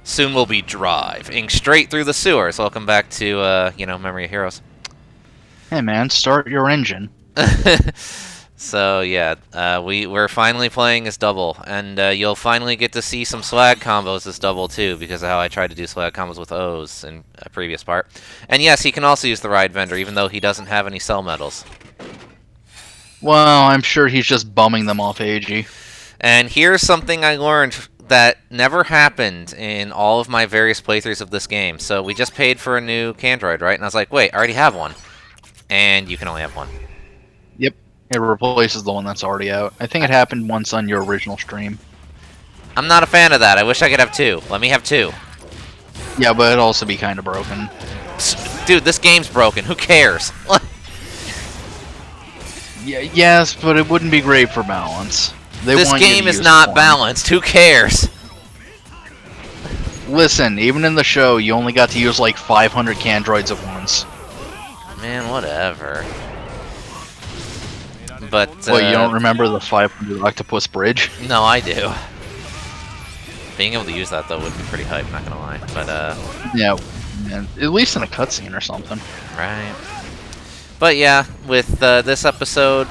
Soon we'll be driving straight through the sewers. Welcome back to, Memory of Heroes. Hey man, start your engine. So, yeah, we're finally playing as Double, and you'll finally get to see some swag combos as Double, too, because of how I tried to do swag combos with O's in a previous part. And yes, he can also use the Ride Vendor, even though he doesn't have any cell medals. Well, I'm sure he's just bumming them off AG. And here's something I learned that never happened in all of my various playthroughs of this game. So we just paid for a new Candroid, right? And I was like, wait, I already have one. And you can only have one. Yep, it replaces the one that's already out. I think it happened once on your original stream. I'm not a fan of that. I wish I could have two. Let me have two. Yeah, but it'd also be kind of broken. Dude, this game's broken. Who cares? Yeah, yes, but it wouldn't be great for balance. This game is not balanced. Who cares? Listen, even in the show, you only got to use like 500 Candroids at once. Man, whatever. But Well, you don't remember the 500 Octopus Bridge? No, I do. Being able to use that though would be pretty hype. Not gonna lie, but yeah, at least in a cutscene or something. Right. But yeah, with this episode,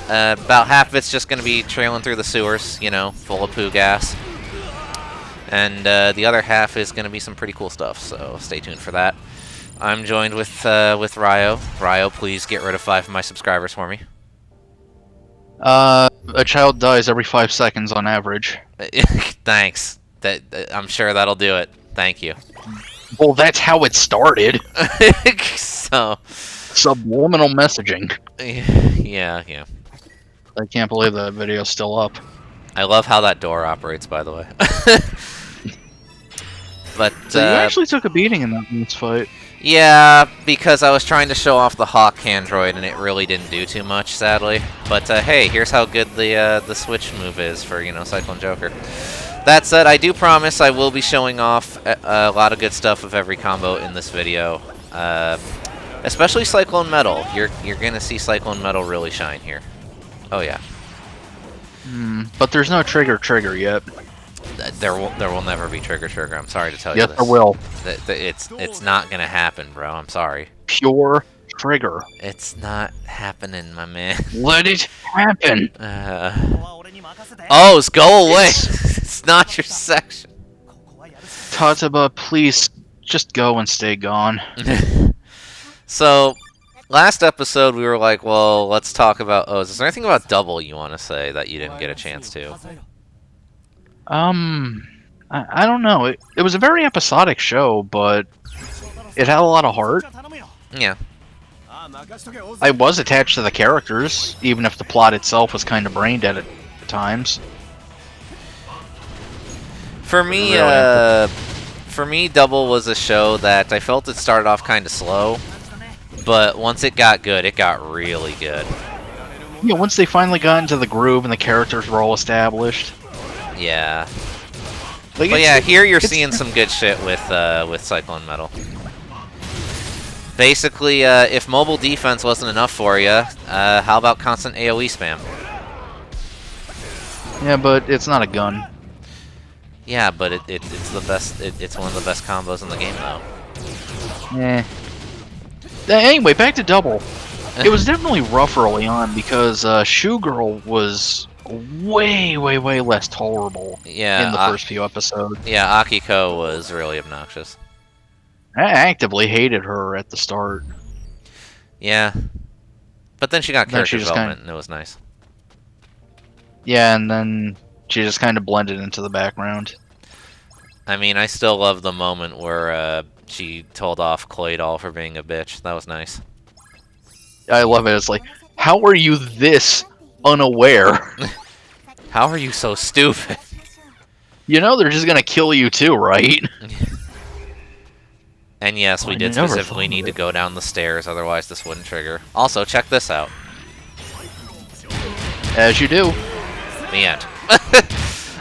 about half of it's just going to be trailing through the sewers, full of poo gas. And the other half is going to be some pretty cool stuff, so stay tuned for that. I'm joined with Ryo. Ryo, please get rid of 5 of my subscribers for me. A child dies every 5 seconds on average. Thanks. I'm sure that'll do it. Thank you. Well, that's how it started. So... Subliminal messaging. Yeah. I can't believe that video's still up. I love how that door operates, by the way. But so you actually took a beating in that fight. Yeah, because I was trying to show off the Hawk Candroid, and it really didn't do too much, sadly. But hey, here's how good the switch move is for Cyclone Joker. That said, I do promise I will be showing off a lot of good stuff of every combo in this video. Especially Cyclone Metal. You're gonna see Cyclone Metal really shine here. Oh yeah. But there's no trigger yet. There will never be trigger. I'm sorry to tell you yes, this. there will. It's not gonna happen, bro. I'm sorry. Pure trigger. It's not happening, my man. Let it happen. O's, go away. It's not your section. Tataba, please just go and stay gone. So, last episode we were like, well, let's talk about O's. Is there anything about Double you want to say that you didn't get a chance to? I don't know. It was a very episodic show, but it had a lot of heart. Yeah. I was attached to the characters, even if the plot itself was kind of brain dead at times. For me, Double was a show that I felt it started off kind of slow. But once it got good, it got really good. Yeah, once they finally got into the groove and the characters were all established. Yeah. But yeah, here you're seeing some good shit with Cyclone Metal. Basically, if mobile defense wasn't enough for you, how about constant AoE spam? Yeah, but it's not a gun. Yeah, but it's the best. It's one of the best combos in the game, though. Eh. Anyway, back to Double. It was definitely rough early on because Shoe Girl was way less tolerable in the first few episodes. Yeah, Akiko was really obnoxious. I actively hated her at the start. Yeah. But then she got character development, and it was nice. Yeah, and then she just kind of blended into the background. I mean, I still love the moment where she told off Claydol for being a bitch. That was nice. I love it. It's like, how are you this unaware? How are you so stupid? You know they're just gonna kill you too, right? And yes, we did specifically need to go down the stairs, otherwise this wouldn't trigger. Also, check this out. As you do. The end.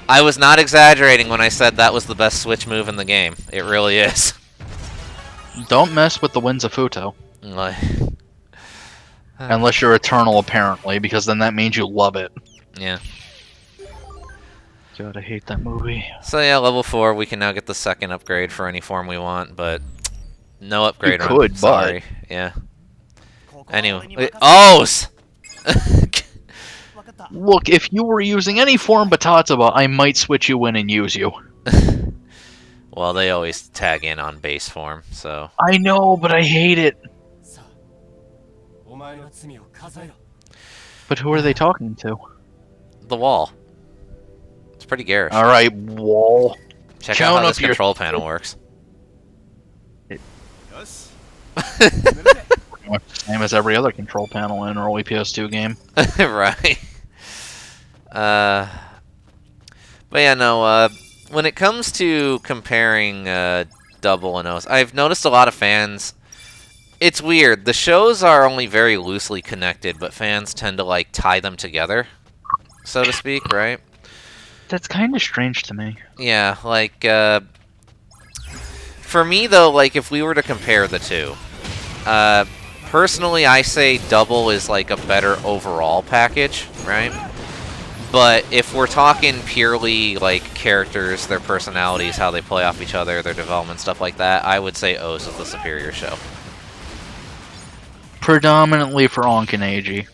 I was not exaggerating when I said that was the best switch move in the game. It really is. Don't mess with the Winds of Futo. Unless you're Eternal, apparently, because then that means you love it. Yeah. God, I hate that movie. So yeah, level 4, we can now get the second upgrade for any form we want, but no upgrade. You could, sorry. but... Yeah. Anyway, oh! Look, if you were using any form Batatsuba, I might switch you in and use you. Well, they always tag in on base form, so... I know, but I hate it. But who are they talking to? The wall. It's pretty garish. Alright, wall. Check out how this control panel works. Same as every other control panel in an early PS2 game. Right. But yeah, no, when it comes to comparing Double and OOO, I've noticed a lot of fans... It's weird. The shows are only very loosely connected, but fans tend to, like, tie them together, so to speak, right? That's kind of strange to me. Yeah, like, for me, though, like, if we were to compare the two, personally, I say Double is, like, a better overall package, right? But if we're talking purely, like, characters, their personalities, how they play off each other, their development, stuff like that, I would say OOO is the superior show. Predominantly for Onk and Eiji.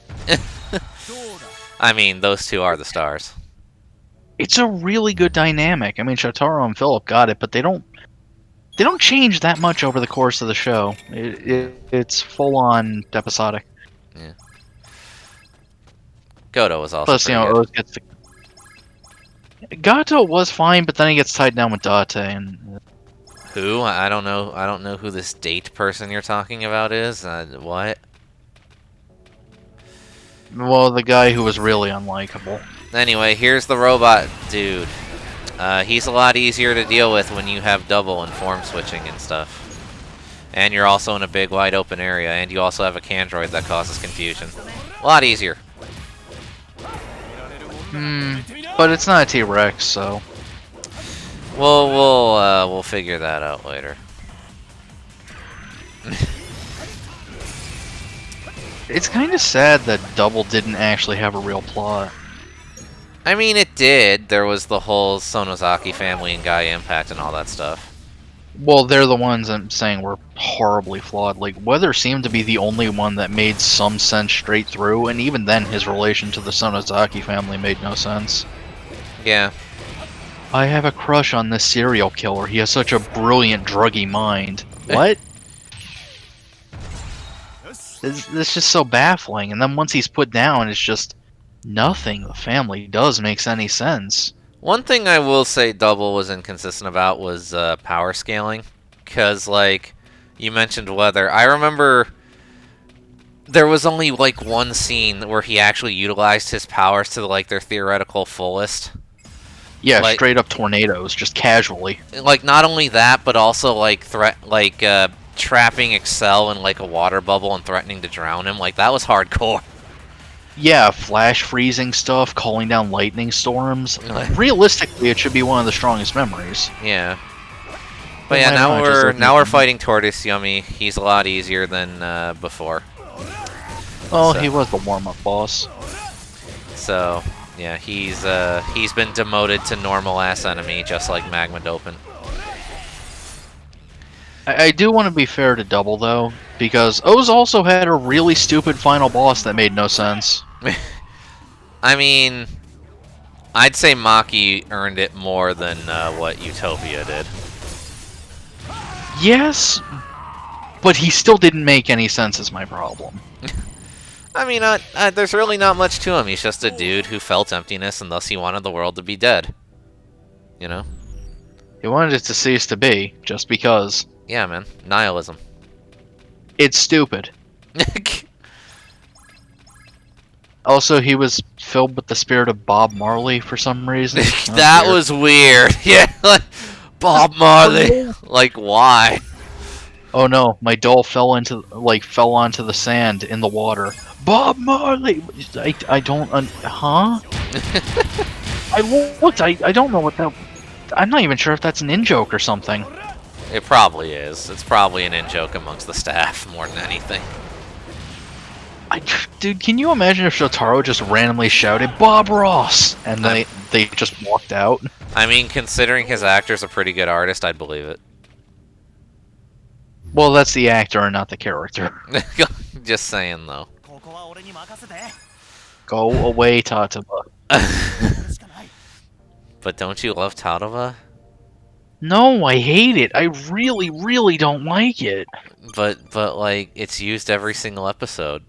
I mean, those two are the stars. It's a really good dynamic. I mean, Shotaro and Philip got it, but they don't change that much over the course of the show. It's full-on episodic. Yeah. Goto was also Plus, you know, OOO gets the... Gato was fine, but then he gets tied down with Date, and... Who? I don't know. I don't know who this date person you're talking about is. What? Well, the guy who was really unlikable. Anyway, here's the robot dude. He's a lot easier to deal with when you have double and form switching and stuff. And you're also in a big wide open area, and you also have a Candroid that causes confusion. A lot easier. But it's not a T-Rex, so... We'll figure that out later. It's kind of sad that Double didn't actually have a real plot. I mean, it did. There was the whole Sonozaki family and Gaia Impact and all that stuff. Well, they're the ones I'm saying were horribly flawed. Like, Weather seemed to be the only one that made some sense straight through, and even then his relation to the Sonozaki family made no sense. Yeah. I have a crush on this serial killer. He has such a brilliant, druggy mind. What? It's just so baffling. And then once he's put down, it's just nothing the family does makes any sense. One thing I will say Double was inconsistent about was power scaling. Because, like, you mentioned Weather. I remember there was only, like, one scene where he actually utilized his powers to, like, their theoretical fullest. Yeah, like, straight up tornadoes, just casually. Like, not only that, but also, like, trapping Excel in, like, a water bubble and threatening to drown him. Like, that was hardcore. Yeah, flash freezing stuff, calling down lightning storms. Realistically, it should be one of the strongest memories. Yeah. But yeah, now we're fighting Tortoise Yummy. He's a lot easier than before. Oh, so. He was the warm-up boss. So... yeah, he's been demoted to normal-ass enemy, just like Magma Dopant. I do want to be fair to Double, though, because OOO also had a really stupid final boss that made no sense. I mean, I'd say Maki earned it more than what Utopia did. Yes, but he still didn't make any sense is my problem. I mean, there's really not much to him. He's just a dude who felt emptiness, and thus he wanted the world to be dead. You know? He wanted it to cease to be, just because. Yeah, man. Nihilism. It's stupid. Also, he was filled with the spirit of Bob Marley for some reason. That was weird. Yeah, like, Bob Marley. Like, why? Oh no, my doll fell onto the sand in the water. Bob Marley! I don't... huh? I looked, I don't know what that... I'm not even sure if that's an in-joke or something. It probably is. It's probably an in-joke amongst the staff more than anything. Dude, can you imagine if Shotaro just randomly shouted, "Bob Ross!" and they just walked out? I mean, considering his actor's a pretty good artist, I'd believe it. Well, that's the actor and not the character. Just saying, though. Go away, Tataba. But don't you love Tataba? No, I hate it. I really, really don't like it. But like, it's used every single episode.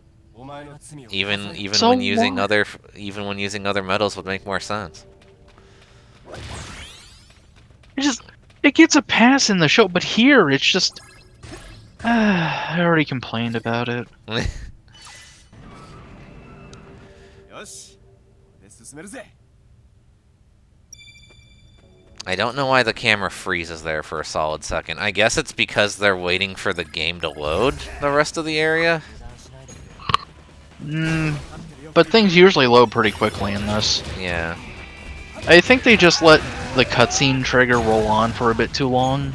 Even So when using other metals would make more sense. It gets a pass in the show, but here it's just. I already complained about it. I don't know why the camera freezes there for a solid second. I guess it's because they're waiting for the game to load the rest of the area. But things usually load pretty quickly in this. Yeah. I think they just let the cutscene trigger roll on for a bit too long.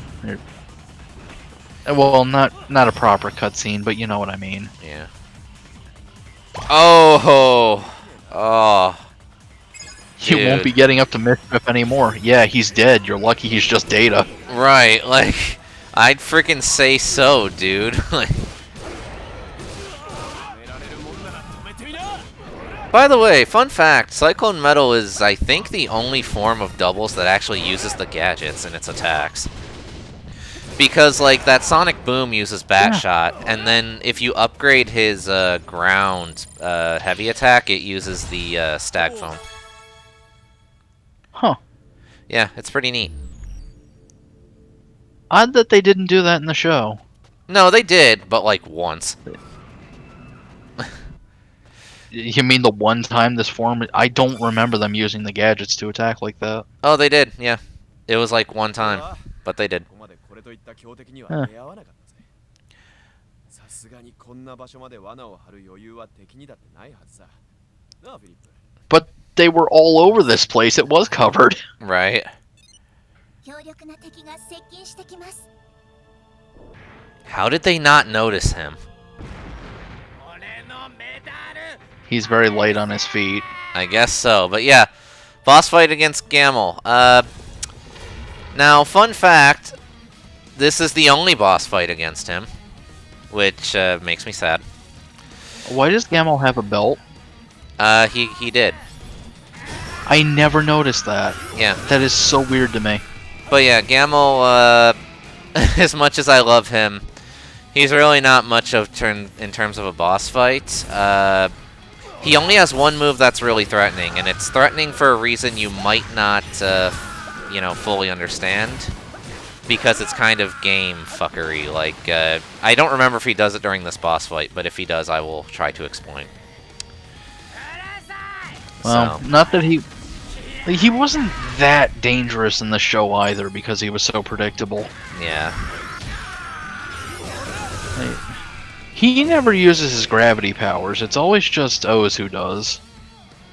Well, not a proper cutscene, but you know what I mean. Yeah. Oh! You won't be getting up to Mischief anymore. Yeah, he's dead. You're lucky he's just data. Right, like, I'd freaking say so, dude. Like. By the way, fun fact, Cyclone Metal is, I think, the only form of doubles that actually uses the gadgets in its attacks. Because, like, that Sonic Boom uses Bat Shot, and then if you upgrade his ground heavy attack, it uses the Stag Foam. Huh. Yeah, it's pretty neat. Odd that they didn't do that in the show. No, they did, but, like, once. You mean the one time this form... I don't remember them using the gadgets to attack like that. Oh, they did, yeah. It was, like, one time, but they did. Huh. But they were all over this place. It was covered. Right. How did they not notice him? He's very light on his feet. I guess so, but yeah. Boss fight against Gamel. Now, fun fact, this is the only boss fight against him, which makes me sad. Why does Gamel have a belt? He did. I never noticed that. Yeah. That is so weird to me. But yeah, Gamel, as much as I love him, he's really not much of in terms of a boss fight. He only has one move that's really threatening, and it's threatening for a reason you might not, you know, fully understand. Because it's kind of game fuckery. Like, I don't remember if he does it during this boss fight, but if he does, I will try to explain. Well, so. Not that he wasn't that dangerous in the show either, because he was so predictable. Yeah. He never uses his gravity powers. It's always just Oz who does.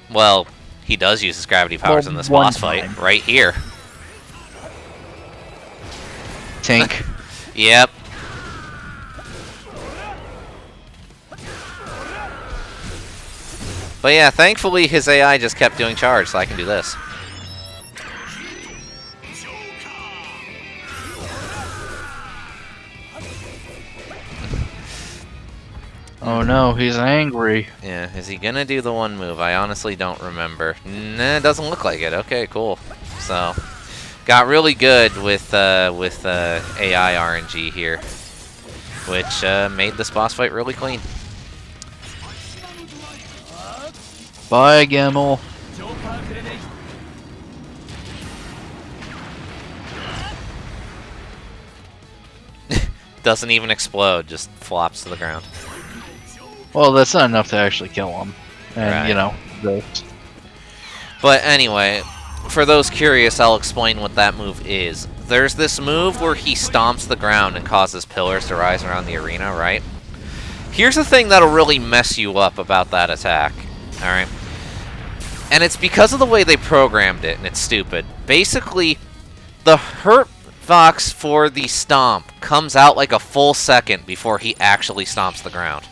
Well, he does use his gravity powers in this boss fight, right here. Tink. Yep. But yeah, thankfully his AI just kept doing charge, so I can do this. Oh no, he's angry. Yeah, is he gonna do the one move? I honestly don't remember. Nah, it doesn't look like it. Okay, cool. So, got really good with AI RNG here, which made this boss fight really clean. Bye, Gamel. Doesn't even explode, just flops to the ground. Well, that's not enough to actually kill him. And, Right. you know, But anyway, for those curious, I'll explain what that move is. There's this move where he stomps the ground and causes pillars to rise around the arena, right? Here's the thing that'll really mess you up about that attack, alright? And it's because of the way they programmed it, and it's stupid. Basically, the hurt box for the stomp comes out like a full second before he actually stomps the ground.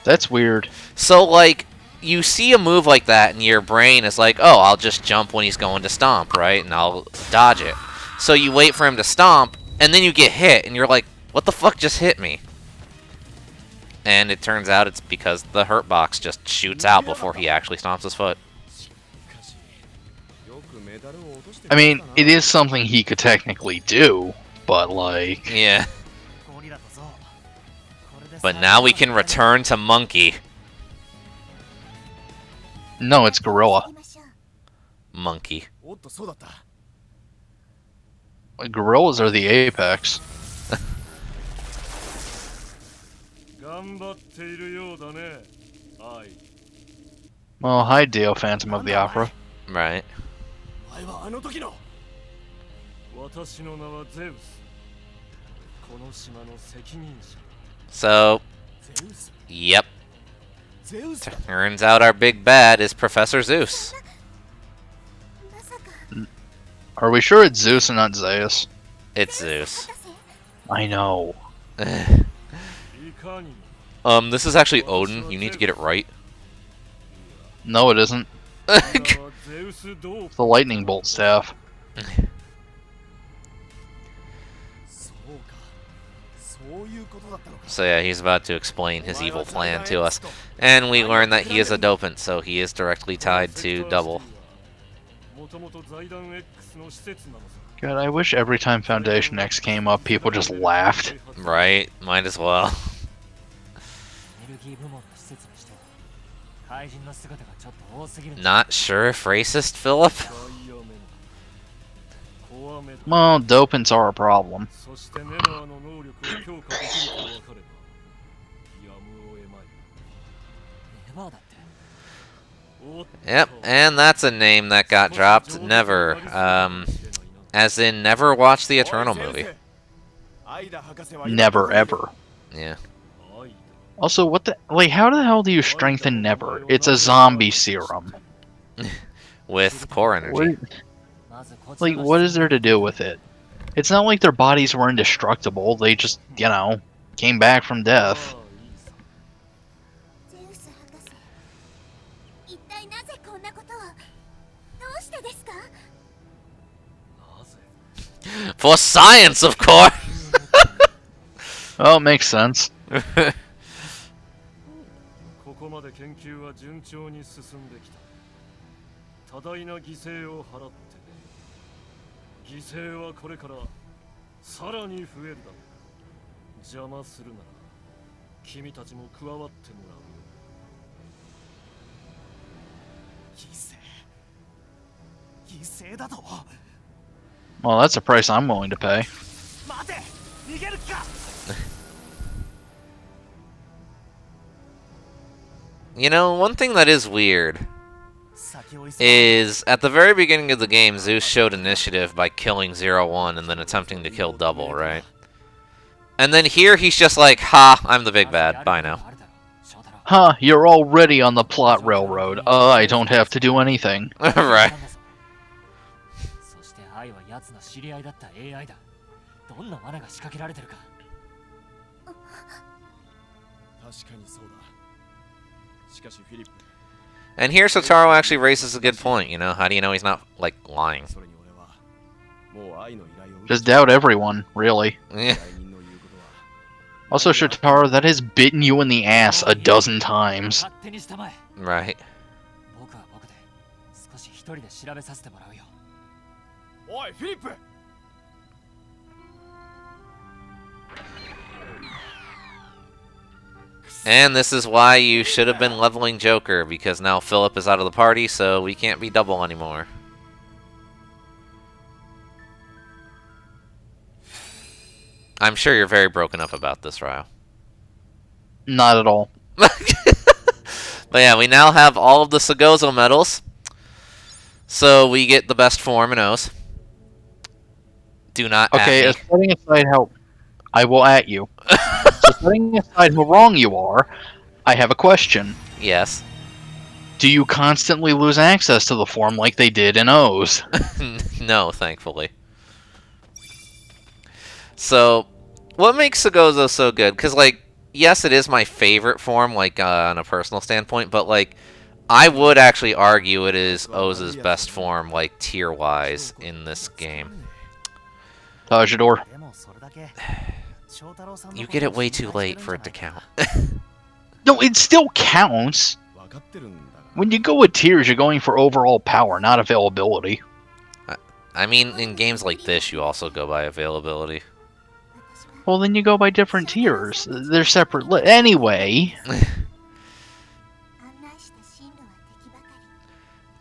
That's weird. So, like, you see a move like that, and your brain is like, oh, I'll just jump when he's going to stomp, right? And I'll dodge it. So you wait for him to stomp, and then you get hit, and you're like, what the fuck just hit me? And it turns out it's because the hurt box just shoots out before he actually stomps his foot. I mean, it is something he could technically do, but like... Yeah. But now we can return to Monkey. No, it's Gorilla. Monkey. Gorillas are the apex. Well, hi, Dio, Phantom of the Opera. Right. So, yep. Turns out our big bad is Professor Zeus. Are we sure it's Zeus and not Zeus? It's Zeus. I know. This is actually Odin. You need to get it right. No, it isn't. The lightning bolt staff. So yeah, he's about to explain his evil plan to us. And we learn that he is a dopant, so he is directly tied to Double. God, I wish every time Foundation X came up, people just laughed. Right? Might as well. Not sure if racist, Philip? Well, dopants are a problem. Yep, and that's a name that got dropped. Never. As in, never watch the Eternal movie. Never, ever. Yeah. Also, what the... Like, how the hell do you strengthen Never? It's a zombie serum. With core energy. Like, what is there to do with it? It's not like their bodies were indestructible. They just, you know, came back from death. For science, of course! Oh, it makes sense. Well, that's a price I'm willing to pay. You know, one thing that is weird is at the very beginning of the game, Zeus showed initiative by killing 0-1 and then attempting to kill Double, right? And then here he's just like, ha, I'm the big bad, bye now. Huh, you're already on the plot railroad. I don't have to do anything. Right. And here Sotaro actually raises a good point, you know? How do you know he's not, like, lying? Just doubt everyone, really. Yeah. Also, Shotaro, that has bitten you in the ass a dozen times. Right. And this is why you should have been leveling Joker, because now Philip is out of the party, so we can't be Double anymore. I'm sure you're very broken up about this, Ryo. Not at all. But yeah, we now have all of the Sagozo medals. So we get the best form in O's. Do not Okay, at me. setting aside how... I will at you. So setting aside how wrong you are, I have a question. Yes. Do you constantly lose access to the form like they did in O's? No, thankfully. So, what makes Sagozo so good? Because, like, yes, it is my favorite form, like, on a personal standpoint, but, like, I would actually argue it is Oz's best form, like, tier-wise, in this game. Tajidor. You get it way too late for it to count. No, it still counts. When you go with tiers, you're going for overall power, not availability. I mean, in games like this, you also go by availability. Well, then you go by different tiers. They're separate. Anyway.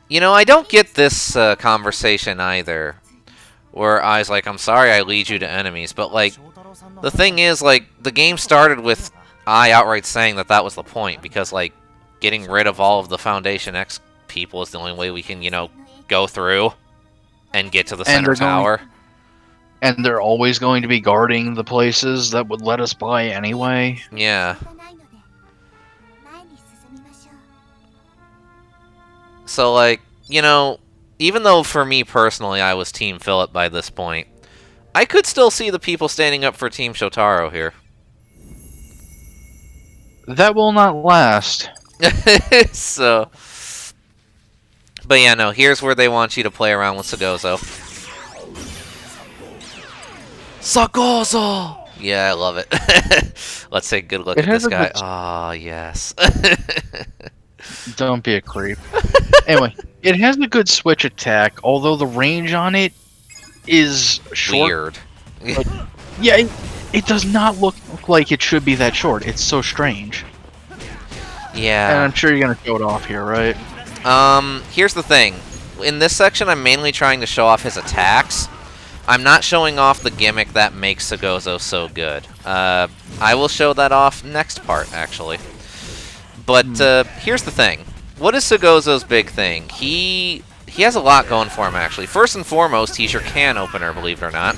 You know, I don't get this conversation either, where I was like, I'm sorry I lead you to enemies, but, like, the thing is, like, the game started with I outright saying that that was the point, because, like, getting rid of all of the Foundation X people is the only way we can, you know, go through and get to the center tower. And they're always going to be guarding the places that would let us by anyway. Yeah. So, like, you know, even though for me personally I was Team Philip by this point, I could still see the people standing up for Team Shotaro here. That will not last. So, but yeah, no, here's where they want you to play around with Sagozo. Sagozo! Yeah, I love it. Let's take a good look at this guy. Ah, yes. Don't be a creep. Anyway, it has a good switch attack, although the range on it is short. Weird. Yeah, it does not look like it should be that short. It's so strange. Yeah. And I'm sure you're going to show it off here, right? Here's the thing. In this section, I'm mainly trying to show off his attacks. I'm not showing off the gimmick that makes Sagozo so good. I will show that off next part, actually. But here's the thing. What is Sagozo's big thing? He has a lot going for him, actually. First and foremost, he's your can opener, believe it or not.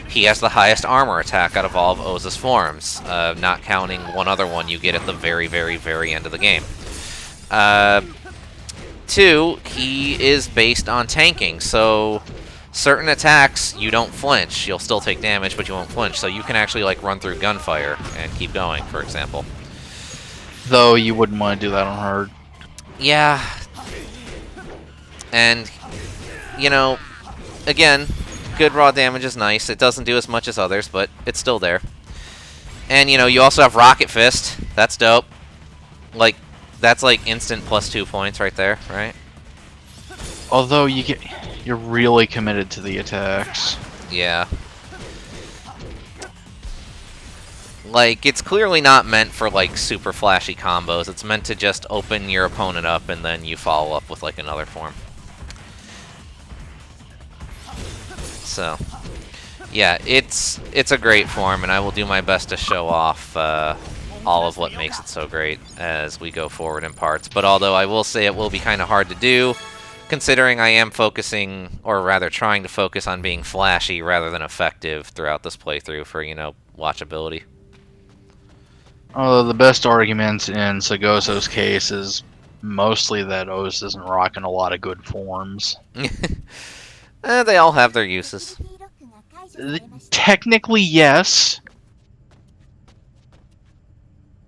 He has the highest armor attack out of all of Oz's forms, not counting one other one you get at the very, very, very end of the game. 2, he is based on tanking, so certain attacks, you don't flinch. You'll still take damage, but you won't flinch, so you can actually, like, run through gunfire and keep going, for example. Though you wouldn't want to do that on hard. Yeah. And, you know, again, good raw damage is nice. It doesn't do as much as others, but it's still there. And, you know, you also have Rocket Fist. That's dope. Like, that's like instant +2 points right there, right? Although you're really committed to the attacks. Yeah. Like, it's clearly not meant for, like, super flashy combos. It's meant to just open your opponent up and then you follow up with, like, another form. So, yeah, it's a great form, and I will do my best to show off all of what makes it so great as we go forward in parts. But although I will say it will be kind of hard to do, considering I am focusing, or rather trying to focus on being flashy rather than effective throughout this playthrough for, you know, watchability. Although the best argument in Sagozo's case is mostly that Oz isn't rocking a lot of good forms. They all have their uses. Technically, yes.